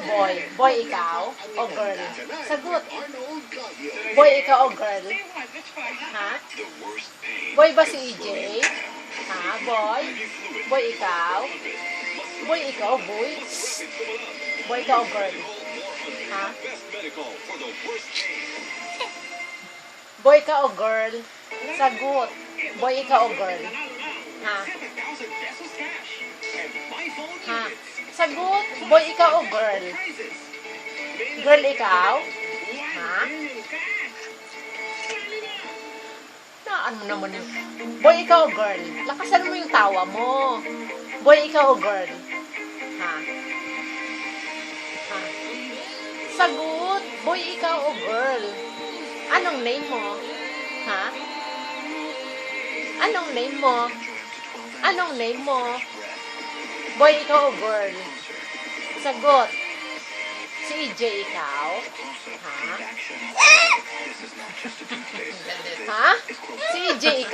boy? Boy ikaw o girl? Sagot. Boy ikaw o girl? Ha? Boy ba si EJ? Ha? Boy? Boy ikaw? Boy ikaw, boy? Boy ikaw o girl? Ha? Boy ka o girl? Sagot. Boy ikaw o girl? Ha? Ha? Sagot. Boy ikaw o girl? Girl ikaw? Ha? Naan mo naman yun. Boy ikaw o girl? Lakasan mo yung tawa mo. Boy ikaw o girl? Ha? Ha? Sagot. Boy ikaw o girl? Anong name mo? Ha? Anong name mo? Anong name mo? Boy ikaw o girl? Sagot. Si EJ ikaw? Ha? Ha? Si EJ ikaw?